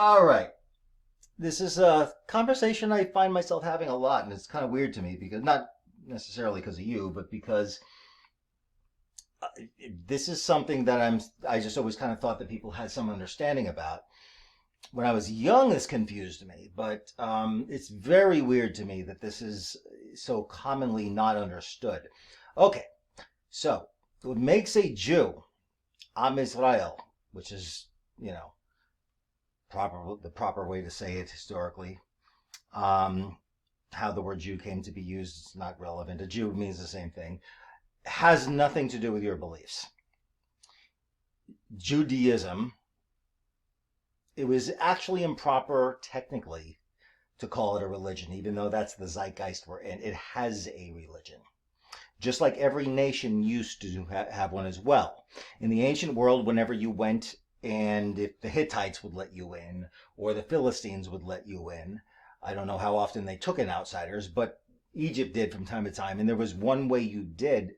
All right. This is a conversation I find myself having a lot, and it's kind of weird to me because not necessarily because of you, but because uh, this is something that I just always kind of thought that people had some understanding about. When I was young, this confused me, but it's very weird to me that this is so commonly not understood. Okay, so what makes a Jew Am Israel, which is, you know, the proper way to say it historically. Um, how the word Jew came to be used is not relevant. A Jew means the same thing. Has nothing to do with your beliefs. Judaism, it was actually improper technically to call it a religion, even though that's the zeitgeist we're in. It has a religion. Just like every nation used to have one as well. In the ancient world, whenever you went, and if the Hittites would let you in, or the Philistines would let you in, I don't know how often they took in outsiders, but Egypt did from time to time. And there was one way you did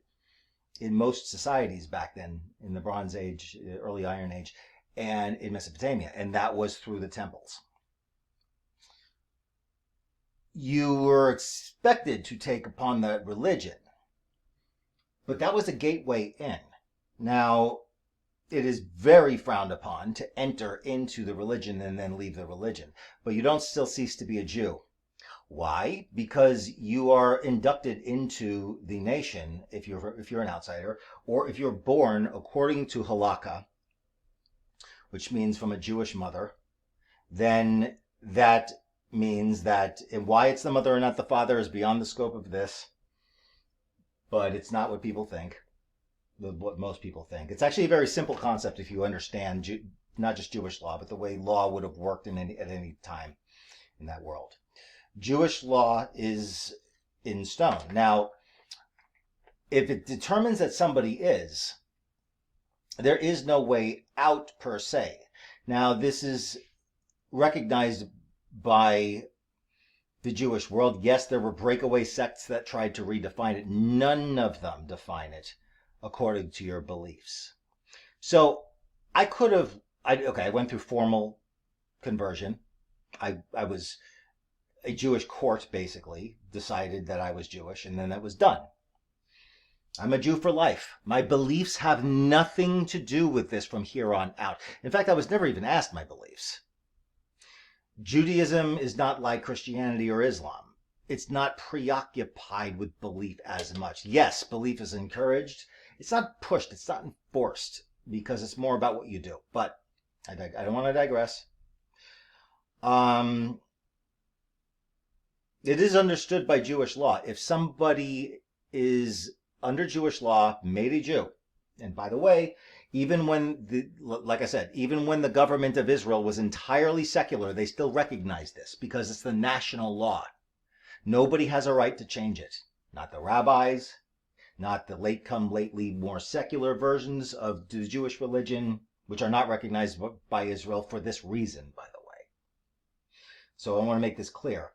in most societies back then, in the Bronze Age, early Iron Age, and in Mesopotamia, and that was through the temples. You were expected to take upon that religion, but that was a gateway in. Now, it is very frowned upon to enter into the religion and then leave the religion, but you don't still cease to be a Jew. Why? Because you are inducted into the nation if you're an outsider, or if you're born according to halakha, which means from a Jewish mother, then that means that, and why it's the mother and not the father is beyond the scope of this, but it's not what people think, what most people think. It's actually a very simple concept if you understand not just Jewish law, but the way law would have worked at any time in that world. Jewish law is in stone. Now, if it determines that somebody is, there is no way out per se. Now, this is recognized by the Jewish world. Yes, there were breakaway sects that tried to redefine it. None of them define it according to your beliefs. So I could have, I went through formal conversion. I was a Jewish court basically decided that I was Jewish, and then that was done. I'm a Jew for life. My beliefs have nothing to do with this from here on out. In fact, I was never even asked my beliefs. Judaism is not like Christianity or Islam. It's not preoccupied with belief as much. Yes, belief is encouraged. It's not pushed. It's not enforced because it's more about what you do. But I don't want to digress. It is understood by Jewish law. If somebody is under Jewish law, made a Jew, and by the way, even when like I said, even when the government of Israel was entirely secular, they still recognized this because it's the national law. Nobody has a right to change it. Not the rabbis, not the lately more secular versions of the Jewish religion, which are not recognized by Israel for this reason, by the way. So I want to make this clear.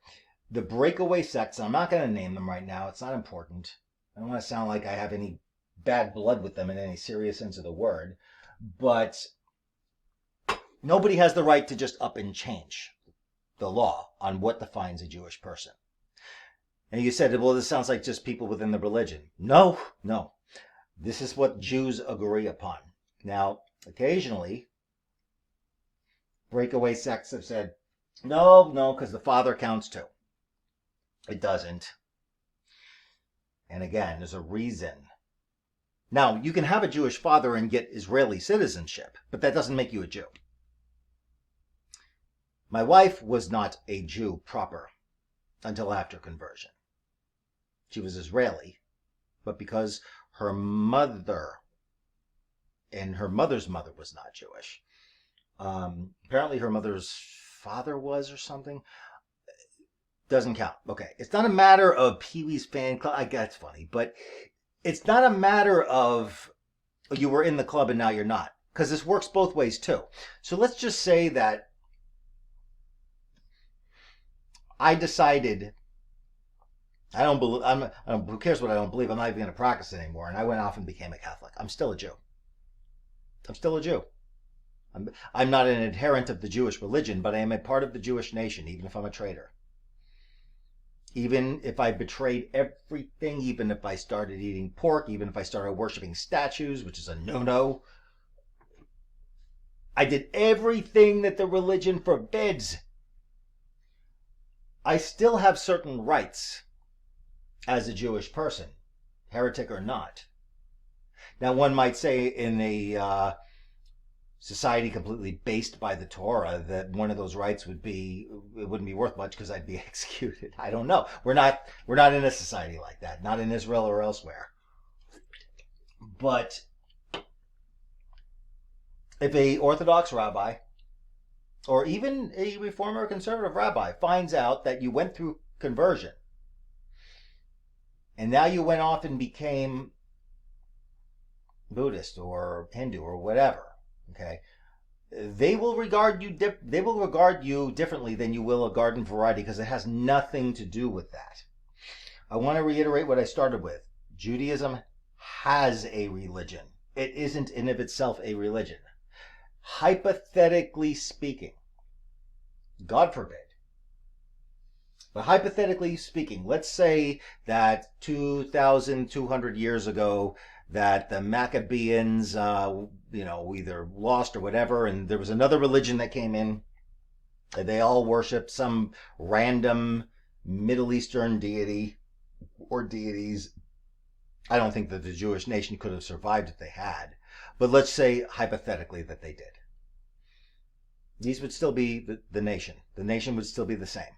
The breakaway sects, I'm not going to name them right now. It's not important. I don't want to sound like I have any bad blood with them in any serious sense of the word. But nobody has the right to just up and change the law on what defines a Jewish person. And you said, well, this sounds like just people within the religion. No. This is what Jews agree upon. Now, occasionally, breakaway sects have said, no, because the father counts too. It doesn't. And again, there's a reason. Now, you can have a Jewish father and get Israeli citizenship, but that doesn't make you a Jew. My wife was not a Jew proper until after conversion. She was Israeli, but because her mother and her mother's mother was not Jewish, apparently her mother's father was or something, doesn't count. Okay, it's not a matter of Pee-wee's fan club. I guess it's funny, but it's not a matter of you were in the club and now you're not, because this works both ways too. So let's just say that I decided I don't believe. who cares what I don't believe? I'm not even going to practice it anymore. And I went off and became a Catholic. I'm still a Jew. I'm still a Jew. I'm not an adherent of the Jewish religion, but I am a part of the Jewish nation, even if I'm a traitor. Even if I betrayed everything, even if I started eating pork, even if I started worshiping statues, which is a no-no. I did everything that the religion forbids. I still have certain rights as a Jewish person, heretic or not. Now, one might say in a society completely based by the Torah that one of those rights would be, it wouldn't be worth much because I'd be executed. I don't know. We're not in a society like that, not in Israel or elsewhere. But if a Orthodox rabbi or even a Reformer or conservative rabbi finds out that you went through conversion and now you went off and became Buddhist or Hindu or whatever, okay, they will regard you differently than you will a garden variety, because it has nothing to do with that. I want to reiterate what I started with. Judaism has a religion. It isn't in of itself a religion. Hypothetically speaking, God forbid, but hypothetically speaking, let's say that 2,200 years ago that the Maccabeans, either lost or whatever, and there was another religion that came in, and they all worshipped some random Middle Eastern deity or deities. I don't think that the Jewish nation could have survived if they had, but let's say hypothetically that they did. These would still be the nation. The nation would still be the same.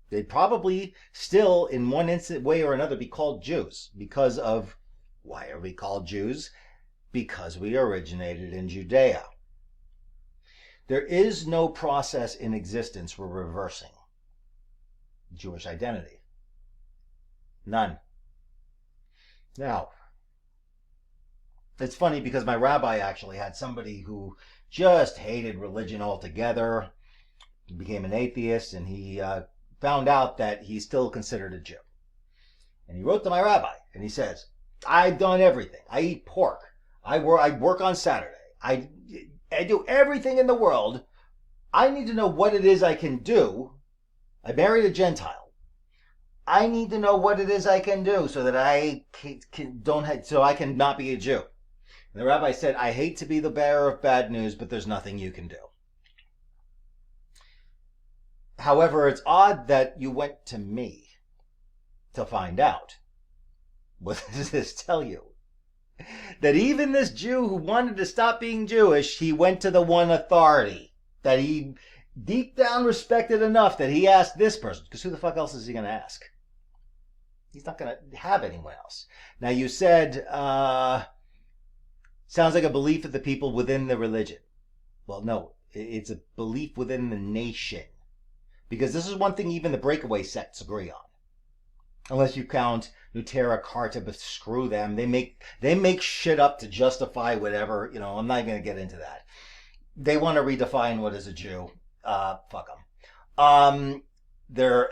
They'd probably still, in one instant way or another, be called Jews because of, why are we called Jews? Because we originated in Judea. There is no process in existence for reversing Jewish identity. None. Now, it's funny because my rabbi actually had somebody who just hated religion altogether. He became an atheist, and he found out that he's still considered a Jew. And he wrote to my rabbi, and he says, I've done everything. I eat pork. I work on Saturday. I do everything in the world. I need to know what it is I can do. I married a Gentile. I need to know what it is I can do so that I can not be a Jew. And the rabbi said, I hate to be the bearer of bad news, but there's nothing you can do. However, it's odd that you went to me to find out. What does this tell you? That even this Jew who wanted to stop being Jewish, he went to the one authority that he deep down respected enough that he asked this person. Because who the fuck else is he going to ask? He's not going to have anyone else. Now, you said, sounds like a belief of the people within the religion. Well, no, it's a belief within the nation. Because this is one thing even the breakaway sects agree on. Unless you count Nutera, Carta, but screw them. They make shit up to justify whatever. I'm not going to get into that. They want to redefine what is a Jew. Fuck them. They're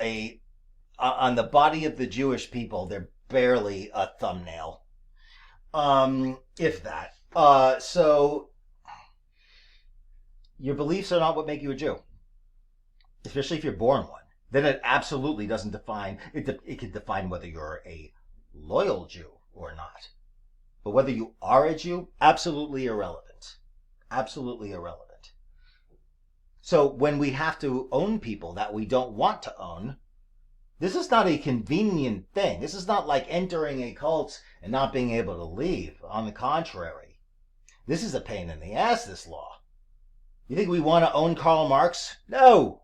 on the body of the Jewish people, they're barely a thumbnail. If that. So your beliefs are not what make you a Jew. Especially if you're born one. Then it absolutely doesn't define, it can define whether you're a loyal Jew or not. But whether you are a Jew, absolutely irrelevant. Absolutely irrelevant. So when we have to own people that we don't want to own, this is not a convenient thing. This is not like entering a cult and not being able to leave. On the contrary, this is a pain in the ass, this law. You think we want to own Karl Marx? No.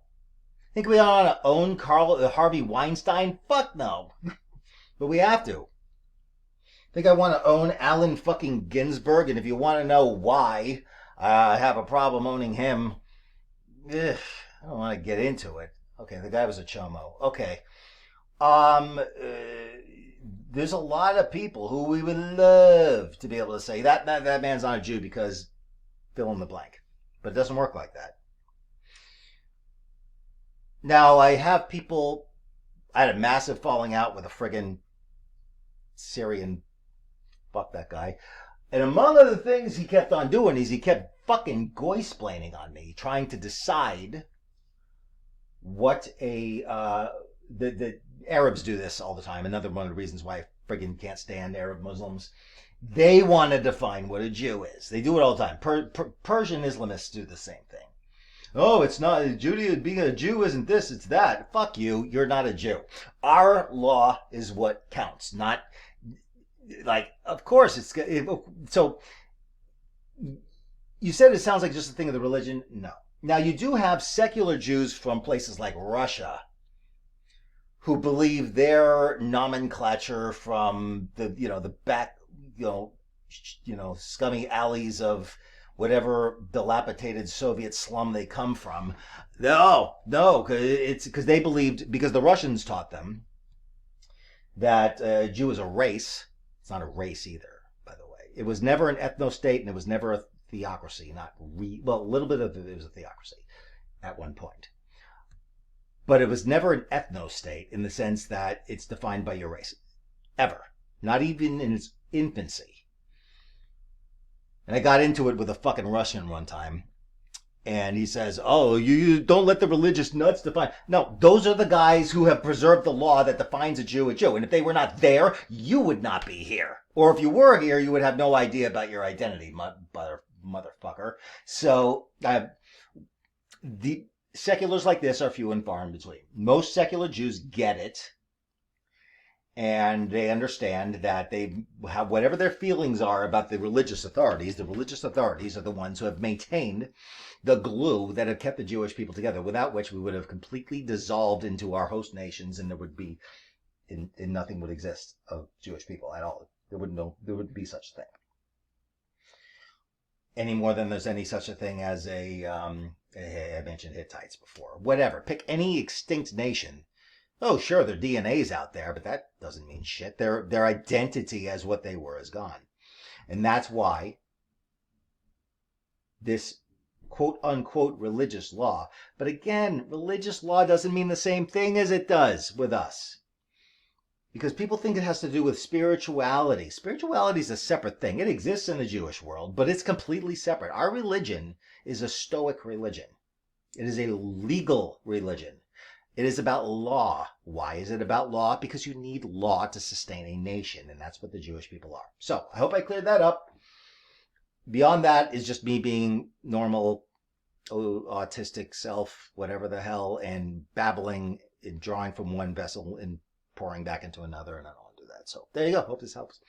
Think we want to own Harvey Weinstein? Fuck no. But we have to. Think I want to own Allen fucking Ginsberg? And if you want to know why I have a problem owning him, I don't want to get into it. Okay, the guy was a chomo. Okay. There's a lot of people who we would love to be able to say that man's not a Jew because fill in the blank. But it doesn't work like that. Now, I had a massive falling out with a friggin' Syrian, fuck that guy, And among other things he kept on doing is he kept fucking goy-splaining on me, trying to decide what the Arabs do this all the time. Another one of the reasons why I friggin' can't stand Arab Muslims. They want to define what a Jew is. They do it all the time. Persian Islamists do the same thing. Oh, it's not Judaism. Being a Jew isn't this, it's that. Fuck you. You're not a Jew. Our law is what counts, not like. Of course, so. You said it sounds like just a thing of the religion. No. Now you do have secular Jews from places like Russia who believe their nomenclature from the back scummy alleys of whatever dilapidated Soviet slum they come from. No, it's because they believed, because the Russians taught them that Jew is a race. It's not a race either, by the way. It was never an ethno-state, and it was never a theocracy. A little bit of it was a theocracy at one point. But it was never an ethno-state in the sense that it's defined by your race. Ever. Not even in its infancy. And I got into it with a fucking Russian one time. And he says, oh, you don't let the religious nuts define. No, those are the guys who have preserved the law that defines a Jew a Jew. And if they were not there, you would not be here. Or if you were here, you would have no idea about your identity, motherfucker. So, the seculars like this are few and far in between. Most secular Jews get it. And they understand that they have whatever their feelings are about the religious authorities are the ones who have maintained the glue that have kept the Jewish people together, without which we would have completely dissolved into our host nations, and there would be, nothing would exist of Jewish people at all. There wouldn't be such a thing. Any more than there's any such a thing as I mentioned Hittites before. Whatever. Pick any extinct nation. Oh, sure, their DNA's out there, but that doesn't mean shit. Their identity as what they were is gone. And that's why this quote-unquote religious law. But again, religious law doesn't mean the same thing as it does with us. Because people think it has to do with spirituality. Spirituality is a separate thing. It exists in the Jewish world, but it's completely separate. Our religion is a Stoic religion. It is a legal religion. It is about law. Why is it about law? Because you need law to sustain a nation, and that's what the Jewish people are. So, I hope I cleared that up. Beyond that is just me being normal, autistic self, whatever the hell, and babbling and drawing from one vessel and pouring back into another, and I don't want to do that. So, there you go. Hope this helps.